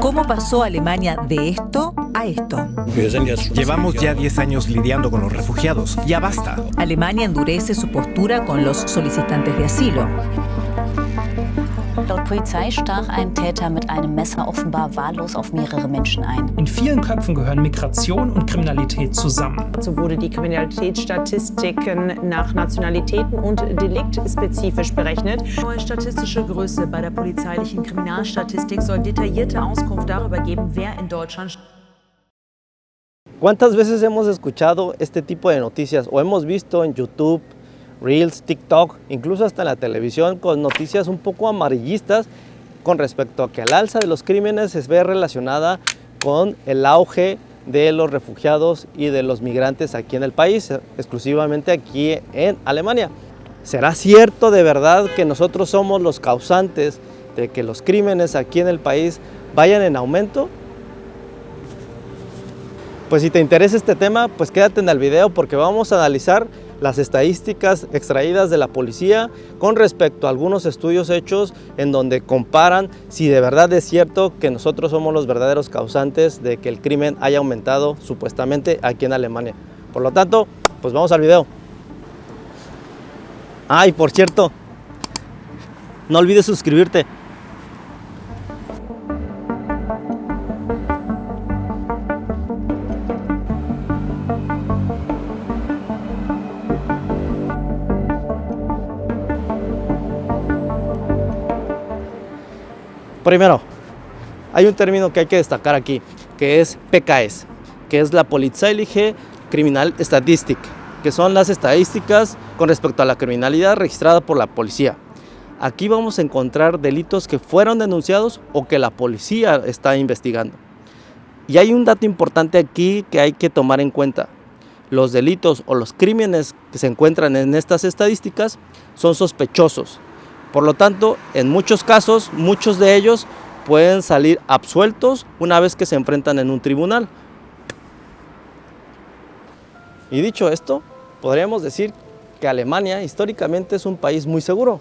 ¿Cómo pasó Alemania de esto a esto? Llevamos ya 10 años lidiando con los refugiados. Ya basta. Alemania endurece su postura con los solicitantes de asilo. Laut Polizei stach ein Täter mit einem Messer offenbar wahllos auf mehrere Menschen ein. In vielen Köpfen gehören Migration und Kriminalität zusammen. So wurde die Kriminalitätsstatistiken nach Nationalitäten und Delikt spezifisch berechnet. Neue statistische Größe bei der polizeilichen Kriminalstatistik soll detaillierte Auskunft darüber geben, wer in Deutschland. ¿Cuántas veces hemos escuchado este tipo de noticias o hemos visto en YouTube, Reels, TikTok, incluso hasta en la televisión, con noticias un poco amarillistas con respecto a que el alza de los crímenes se ve relacionada con el auge de los refugiados y de los migrantes aquí en el país, exclusivamente aquí en Alemania? ¿Será cierto de verdad que nosotros somos los causantes de que los crímenes aquí en el país vayan en aumento? Pues si te interesa este tema, pues quédate en el video porque vamos a analizar las estadísticas extraídas de la policía con respecto a algunos estudios hechos en donde comparan si de verdad es cierto que nosotros somos los verdaderos causantes de que el crimen haya aumentado supuestamente aquí en Alemania. Por lo tanto, pues vamos al video. Y por cierto, no olvides suscribirte. Primero, hay un término que hay que destacar aquí, que es PKS, que es la Polizeiliche Kriminalstatistik, que son las estadísticas con respecto a la criminalidad registrada por la policía. Aquí vamos a encontrar delitos que fueron denunciados o que la policía está investigando. Y hay un dato importante aquí que hay que tomar en cuenta. Los delitos o los crímenes que se encuentran en estas estadísticas son sospechosos. Por lo tanto, en muchos casos, muchos de ellos pueden salir absueltos una vez que se enfrentan en un tribunal. Y dicho esto, podríamos decir que Alemania históricamente es un país muy seguro.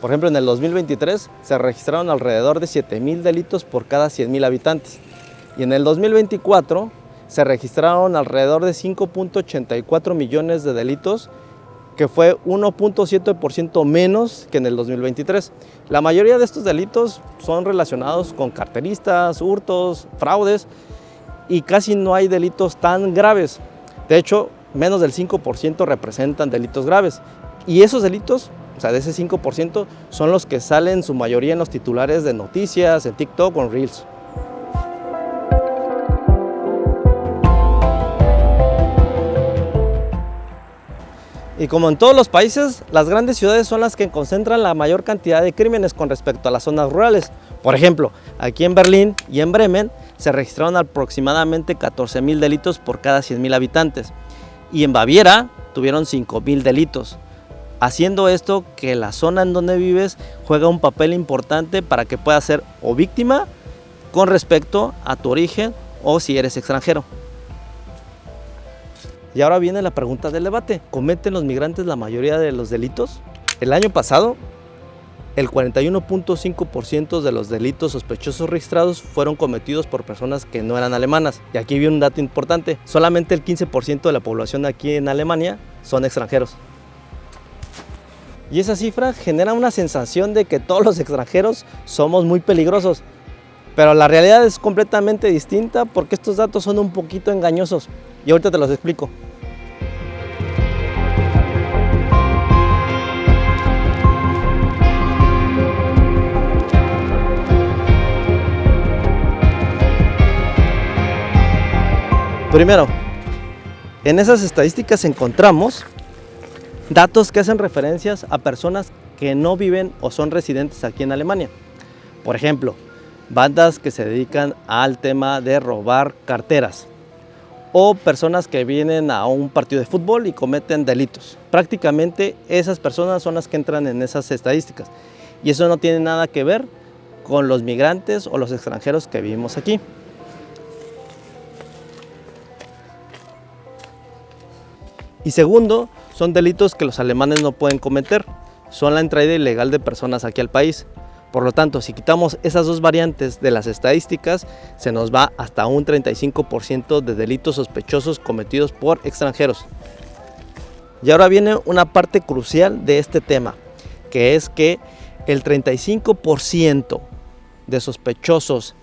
Por ejemplo, en el 2023 se registraron alrededor de 7,000 delitos por cada 100,000 habitantes. Y en el 2024 se registraron alrededor de 5.84 millones de delitos, que fue 1.7% menos que en el 2023. La mayoría de estos delitos son relacionados con carteristas, hurtos, fraudes y casi no hay delitos tan graves. De hecho, menos del 5% representan delitos graves. Y esos delitos, o sea, de ese 5%, son los que salen en su mayoría en los titulares de noticias, en TikTok o en Reels. Y como en todos los países, las grandes ciudades son las que concentran la mayor cantidad de crímenes con respecto a las zonas rurales. Por ejemplo, aquí en Berlín y en Bremen se registraron aproximadamente 14,000 delitos por cada 100,000 habitantes. Y en Baviera tuvieron 5,000 delitos. Haciendo esto que la zona en donde vives juega un papel importante para que puedas ser o víctima con respecto a tu origen o si eres extranjero. Y ahora viene la pregunta del debate. ¿Cometen los migrantes la mayoría de los delitos? El año pasado, el 41.5% de los delitos sospechosos registrados fueron cometidos por personas que no eran alemanas. Y aquí viene un dato importante. Solamente el 15% de la población aquí en Alemania son extranjeros. Y esa cifra genera una sensación de que todos los extranjeros somos muy peligrosos. Pero la realidad es completamente distinta porque estos datos son un poquito engañosos. Y ahorita te los explico. Primero, en esas estadísticas encontramos datos que hacen referencias a personas que no viven o son residentes aquí en Alemania. Por ejemplo, bandas que se dedican al tema de robar carteras o personas que vienen a un partido de fútbol y cometen delitos. Prácticamente esas personas son las que entran en esas estadísticas y eso no tiene nada que ver con los migrantes o los extranjeros que vivimos aquí. Y segundo, son delitos que los alemanes no pueden cometer. Son la entrada ilegal de personas aquí al país. Por lo tanto, si quitamos esas dos variantes de las estadísticas, se nos va hasta un 35% de delitos sospechosos cometidos por extranjeros. Y ahora viene una parte crucial de este tema, que es que el 35% de sospechosos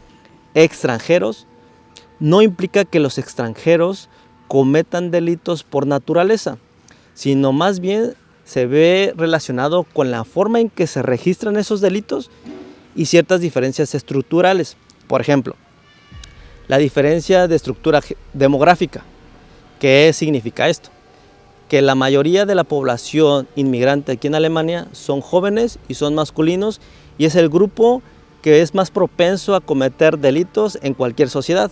extranjeros no implica que los extranjeros cometan delitos por naturaleza, sino más bien se ve relacionado con la forma en que se registran esos delitos y ciertas diferencias estructurales. Por ejemplo, la diferencia de estructura demográfica. ¿Qué significa esto? Que la mayoría de la población inmigrante aquí en Alemania son jóvenes y son masculinos, y es el grupo que es más propenso a cometer delitos en cualquier sociedad.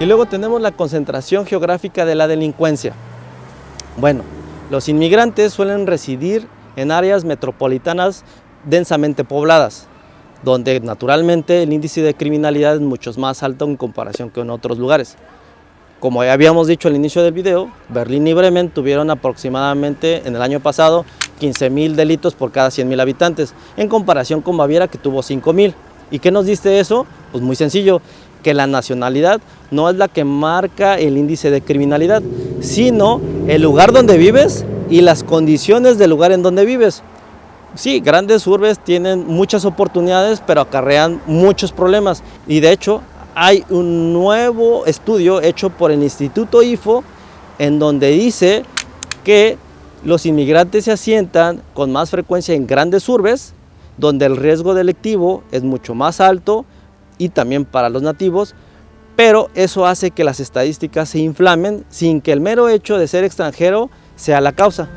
Y luego tenemos la concentración geográfica de la delincuencia. Bueno, los inmigrantes suelen residir en áreas metropolitanas densamente pobladas, donde naturalmente el índice de criminalidad es mucho más alto en comparación que en otros lugares. Como ya habíamos dicho al inicio del video, Berlín y Bremen tuvieron aproximadamente en el año pasado 15.000 delitos por cada 100.000 habitantes, en comparación con Baviera, que tuvo 5.000. ¿Y qué nos dice eso? Pues muy sencillo, que la nacionalidad no es la que marca el índice de criminalidad, sino el lugar donde vives y las condiciones del lugar en donde vives. Sí, grandes urbes tienen muchas oportunidades, pero acarrean muchos problemas. Y de hecho, hay un nuevo estudio hecho por el Instituto IFO, en donde dice que los inmigrantes se asientan con más frecuencia en grandes urbes, donde el riesgo delictivo es mucho más alto, y también para los nativos, pero eso hace que las estadísticas se inflamen sin que el mero hecho de ser extranjero sea la causa.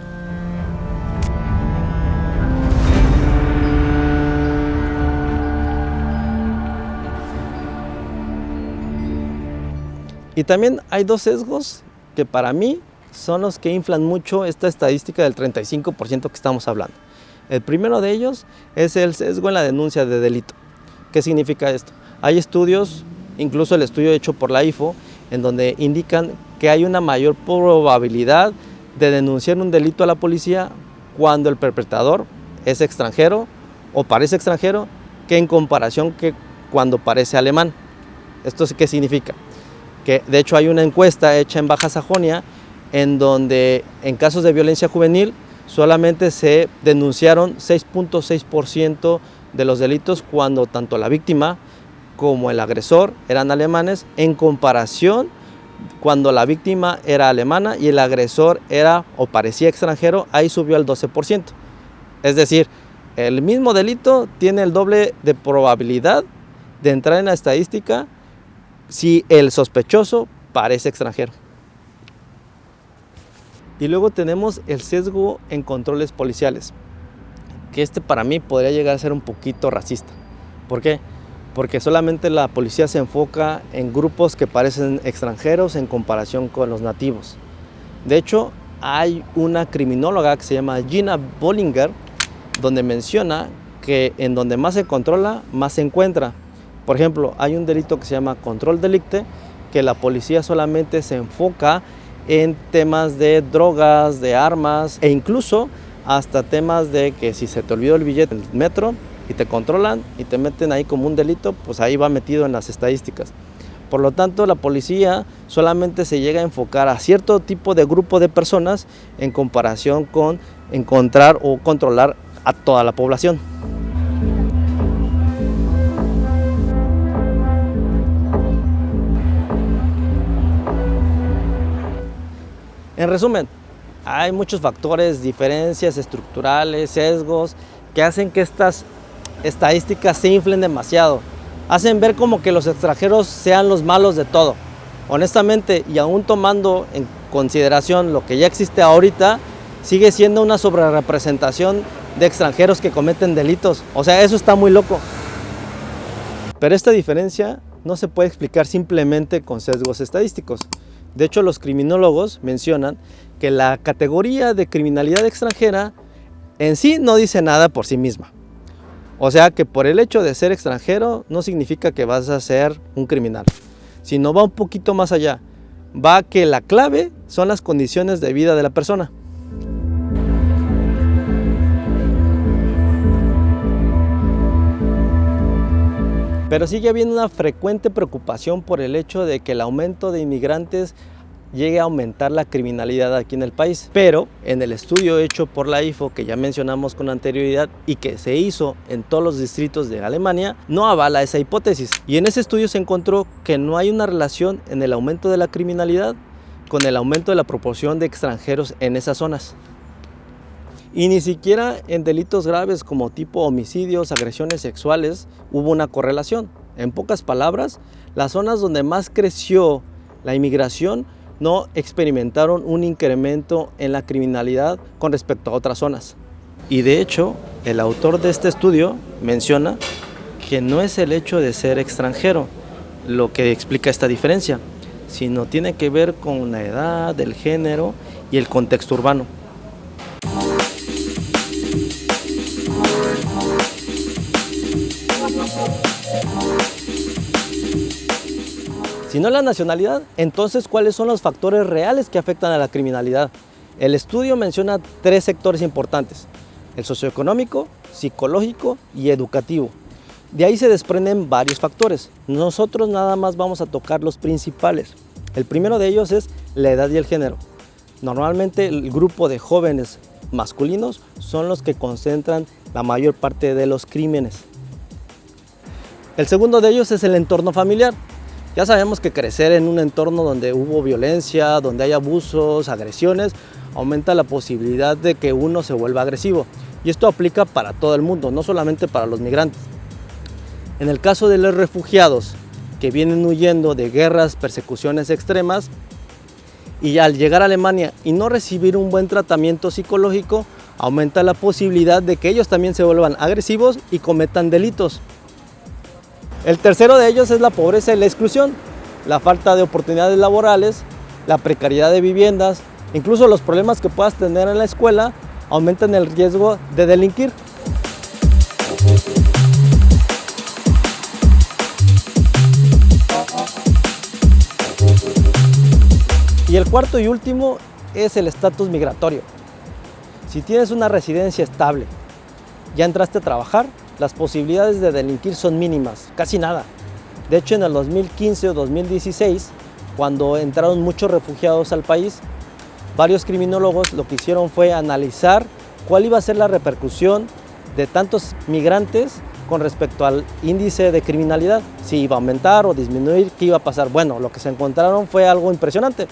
Y también hay dos sesgos que para mí son los que inflan mucho esta estadística del 35% que estamos hablando. El primero de ellos es el sesgo en la denuncia de delito. ¿Qué significa esto? Hay estudios, incluso el estudio hecho por la IFO, en donde indican que hay una mayor probabilidad de denunciar un delito a la policía cuando el perpetrador es extranjero o parece extranjero, que en comparación que cuando parece alemán. ¿Esto qué significa? Que de hecho hay una encuesta hecha en Baja Sajonia, en donde en casos de violencia juvenil solamente se denunciaron 6.6% de los delitos cuando tanto la víctima como el agresor eran alemanes, en comparación cuando la víctima era alemana y el agresor era o parecía extranjero, ahí subió al 12%. Es decir, el mismo delito tiene el doble de probabilidad de entrar en la estadística si el sospechoso parece extranjero. Y luego tenemos el sesgo en controles policiales, que para mí podría llegar a ser un poquito racista. ¿Por qué? Porque solamente la policía se enfoca en grupos que parecen extranjeros en comparación con los nativos. De hecho, hay una criminóloga que se llama Gina Bollinger, donde menciona que en donde más se controla, más se encuentra. Por ejemplo, hay un delito que se llama control delicte, que la policía solamente se enfoca en temas de drogas, de armas e incluso hasta temas de que si se te olvidó el billete en el metro y te controlan y te meten ahí como un delito, pues ahí va metido en las estadísticas. Por lo tanto, la policía solamente se llega a enfocar a cierto tipo de grupo de personas en comparación con encontrar o controlar a toda la población. En resumen, hay muchos factores, diferencias estructurales, sesgos, que hacen que estas estadísticas se inflen demasiado. Hacen ver como que los extranjeros sean los malos de todo. Honestamente, y aún tomando en consideración lo que ya existe ahorita, sigue siendo una sobrerepresentación de extranjeros que cometen delitos. O sea, eso está muy loco. Pero esta diferencia no se puede explicar simplemente con sesgos estadísticos. De hecho, los criminólogos mencionan que la categoría de criminalidad extranjera en sí no dice nada por sí misma. O sea que por el hecho de ser extranjero no significa que vas a ser un criminal. sino va un poquito más allá. Va a que la clave son las condiciones de vida de la persona. Pero sigue habiendo una frecuente preocupación por el hecho de que el aumento de inmigrantes llegue a aumentar la criminalidad aquí en el país. Pero en el estudio hecho por la IFO, que ya mencionamos con anterioridad y que se hizo en todos los distritos de Alemania, no avala esa hipótesis. Y en ese estudio se encontró que no hay una relación en el aumento de la criminalidad con el aumento de la proporción de extranjeros en esas zonas. Y ni siquiera en delitos graves como tipo homicidios, agresiones sexuales, hubo una correlación. En pocas palabras, las zonas donde más creció la inmigración no experimentaron un incremento en la criminalidad con respecto a otras zonas. Y de hecho, el autor de este estudio menciona que no es el hecho de ser extranjero lo que explica esta diferencia, sino tiene que ver con la edad, el género y el contexto urbano. Si no la nacionalidad, entonces ¿cuáles son los factores reales que afectan a la criminalidad? El estudio menciona 3 sectores importantes: el socioeconómico, psicológico y educativo. De ahí se desprenden varios factores. Nosotros nada más vamos a tocar los principales. El primero de ellos es la edad y el género. Normalmente el grupo de jóvenes masculinos son los que concentran la mayor parte de los crímenes. El segundo de ellos es el entorno familiar. Ya sabemos que crecer en un entorno donde hubo violencia, donde hay abusos, agresiones, aumenta la posibilidad de que uno se vuelva agresivo. Y esto aplica para todo el mundo, no solamente para los migrantes. En el caso de los refugiados que vienen huyendo de guerras, persecuciones extremas, y al llegar a Alemania y no recibir un buen tratamiento psicológico, aumenta la posibilidad de que ellos también se vuelvan agresivos y cometan delitos. El tercero de ellos es la pobreza y la exclusión, la falta de oportunidades laborales, la precariedad de viviendas, incluso los problemas que puedas tener en la escuela aumentan el riesgo de delinquir. Y el cuarto y último es el estatus migratorio. Si tienes una residencia estable, ya entraste a trabajar, las posibilidades de delinquir son mínimas, casi nada. De hecho, en el 2015 o 2016, cuando entraron muchos refugiados al país, varios criminólogos lo que hicieron fue analizar cuál iba a ser la repercusión de tantos migrantes con respecto al índice de criminalidad, si iba a aumentar o disminuir, qué iba a pasar. Bueno, lo que se encontraron fue algo impresionante.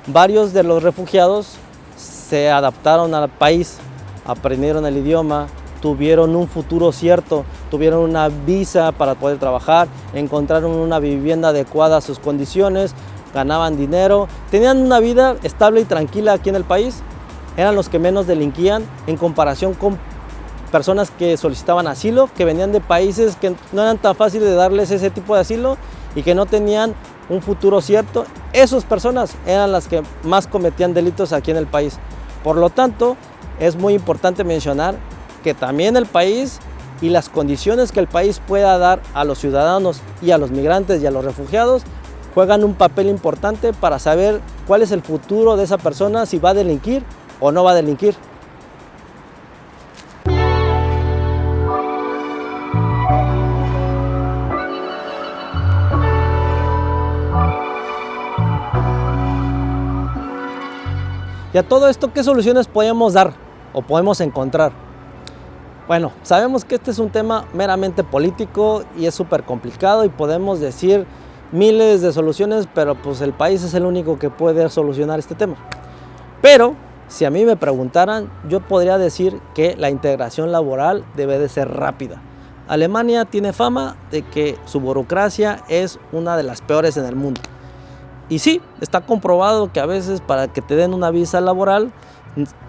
Varios de los refugiados se adaptaron al país, aprendieron el idioma, tuvieron un futuro cierto, tuvieron una visa para poder trabajar, encontraron una vivienda adecuada a sus condiciones, ganaban dinero, tenían una vida estable y tranquila aquí en el país, eran los que menos delinquían en comparación con personas que solicitaban asilo, que venían de países que no eran tan fáciles de darles ese tipo de asilo y que no tenían un futuro cierto. Esas personas eran las que más cometían delitos aquí en el país. Por lo tanto, es muy importante mencionar que también el país y las condiciones que el país pueda dar a los ciudadanos y a los migrantes y a los refugiados juegan un papel importante para saber cuál es el futuro de esa persona, si va a delinquir o no va a delinquir. Y a todo esto, ¿qué soluciones podemos dar o podemos encontrar? Bueno, sabemos que este es un tema meramente político y es súper complicado y podemos decir miles de soluciones, pero pues el país es el único que puede solucionar este tema. Pero si a mí me preguntaran, yo podría decir que la integración laboral debe de ser rápida. Alemania tiene fama de que su burocracia es una de las peores en el mundo. Y sí, está comprobado que a veces para que te den una visa laboral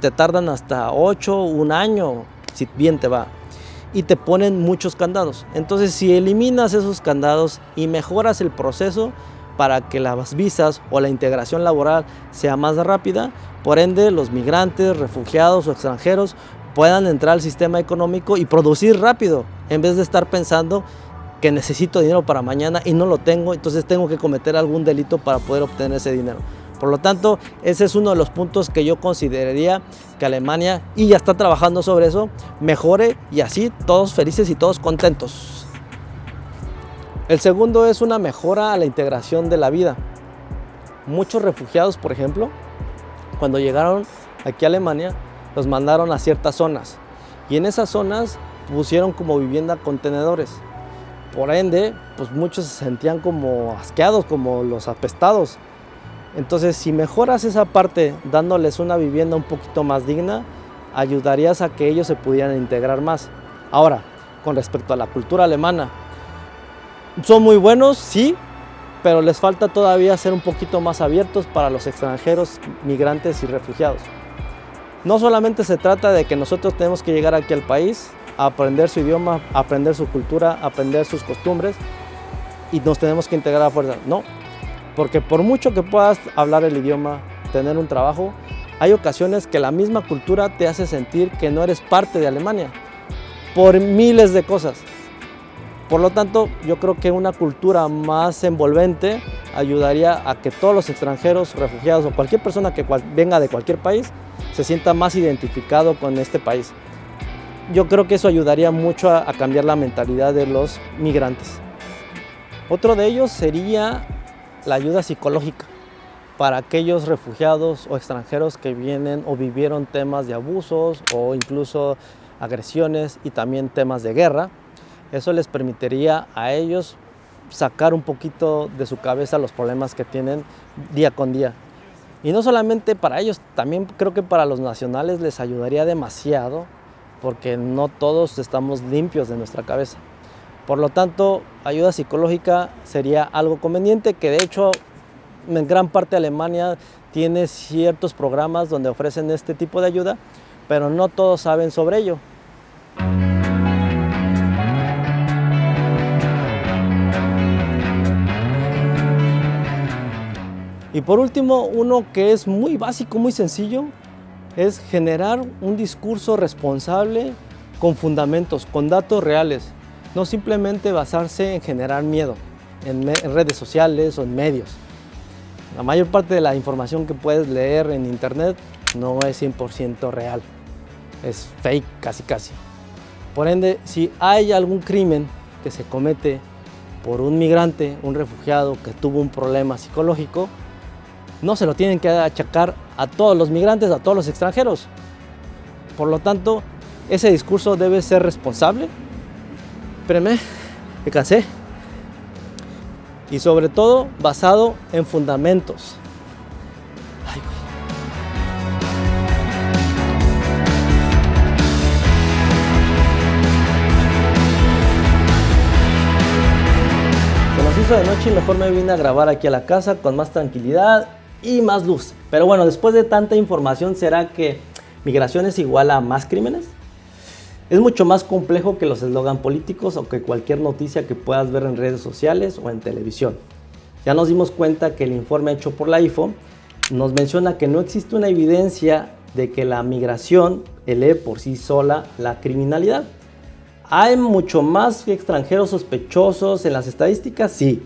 te tardan hasta 8 o 1 año, si bien te va, y te ponen muchos candados. Entonces, si eliminas esos candados y mejoras el proceso para que las visas o la integración laboral sea más rápida, por ende los migrantes, refugiados o extranjeros puedan entrar al sistema económico y producir rápido, en vez de estar pensando que necesito dinero para mañana y no lo tengo, entonces tengo que cometer algún delito para poder obtener ese dinero. Por lo tanto, ese es uno de los puntos que yo consideraría que Alemania, y ya está trabajando sobre eso, mejore y así todos felices y todos contentos. El segundo es una mejora a la integración de la vida. Muchos refugiados, por ejemplo, cuando llegaron aquí a Alemania, los mandaron a ciertas zonas y en esas zonas pusieron como vivienda contenedores. Por ende, pues muchos se sentían como asqueados, como los apestados. Entonces, si mejoras esa parte dándoles una vivienda un poquito más digna, ayudarías a que ellos se pudieran integrar más. Ahora, con respecto a la cultura alemana, son muy buenos, sí, pero les falta todavía ser un poquito más abiertos para los extranjeros, migrantes y refugiados. No solamente se trata de que nosotros tenemos que llegar aquí al país, a aprender su idioma, a aprender su cultura, a aprender sus costumbres y nos tenemos que integrar a fuerza. No, porque por mucho que puedas hablar el idioma, tener un trabajo, hay ocasiones que la misma cultura te hace sentir que no eres parte de Alemania por miles de cosas. Por lo tanto, yo creo que una cultura más envolvente ayudaría a que todos los extranjeros, refugiados o cualquier persona que venga de cualquier país se sienta más identificado con este país. Yo creo que eso ayudaría mucho a cambiar la mentalidad de los migrantes. Otro de ellos sería la ayuda psicológica para aquellos refugiados o extranjeros que vienen o vivieron temas de abusos o incluso agresiones y también temas de guerra. Eso les permitiría a ellos sacar un poquito de su cabeza los problemas que tienen día con día. Y no solamente para ellos, también creo que para los nacionales les ayudaría demasiado, porque no todos estamos limpios de nuestra cabeza. Por lo tanto, ayuda psicológica sería algo conveniente, que de hecho en gran parte de Alemania tiene ciertos programas donde ofrecen este tipo de ayuda, pero no todos saben sobre ello. Y por último, uno que es muy básico, muy sencillo, es generar un discurso responsable con fundamentos, con datos reales. No simplemente basarse en generar miedo en redes sociales o en medios. La mayor parte de la información que puedes leer en internet no es 100% real, es fake casi. Por ende, si hay algún crimen que se comete por un migrante, un refugiado que tuvo un problema psicológico, no se lo tienen que achacar a todos los migrantes, a todos los extranjeros. Por lo tanto, ese discurso debe ser responsable. Espérenme, me cansé. Y sobre todo, basado en fundamentos. Ay, se nos hizo de noche y mejor me vine a grabar aquí a la casa con más tranquilidad y más luz. Pero bueno, después de tanta información, ¿será que migración es igual a más crímenes? Es mucho más complejo que los eslogan políticos o que cualquier noticia que puedas ver en redes sociales o en televisión. Ya nos dimos cuenta que el informe hecho por la IFO nos menciona que no existe una evidencia de que la migración eleve por sí sola la criminalidad. ¿Hay mucho más extranjeros sospechosos en las estadísticas? Sí,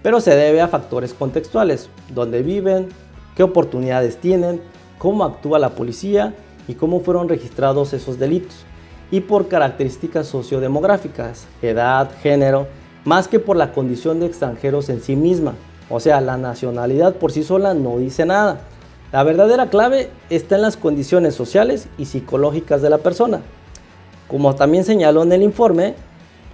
pero se debe a factores contextuales, dónde viven, qué oportunidades tienen, cómo actúa la policía y cómo fueron registrados esos delitos, y por características sociodemográficas, edad, género, más que por la condición de extranjeros en sí misma. O sea, la nacionalidad por sí sola no dice nada. La verdadera clave está en las condiciones sociales y psicológicas de la persona. Como también señaló en el informe,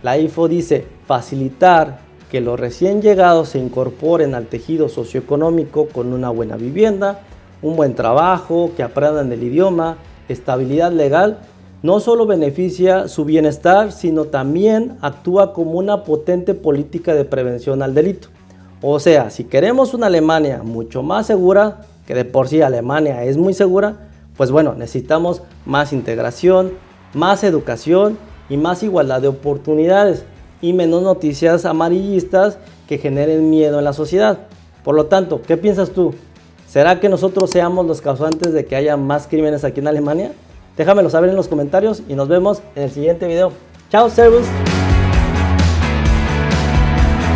la IFO dice facilitar que los recién llegados se incorporen al tejido socioeconómico con una buena vivienda, un buen trabajo, que aprendan el idioma, estabilidad legal, no solo beneficia su bienestar, sino también actúa como una potente política de prevención al delito. O sea, si queremos una Alemania mucho más segura, que de por sí Alemania es muy segura, pues bueno, necesitamos más integración, más educación y más igualdad de oportunidades y menos noticias amarillistas que generen miedo en la sociedad. Por lo tanto, ¿qué piensas tú? ¿Será que nosotros seamos los causantes de que haya más crímenes aquí en Alemania? Déjamelo saber en los comentarios y nos vemos en el siguiente video. Chao, servus.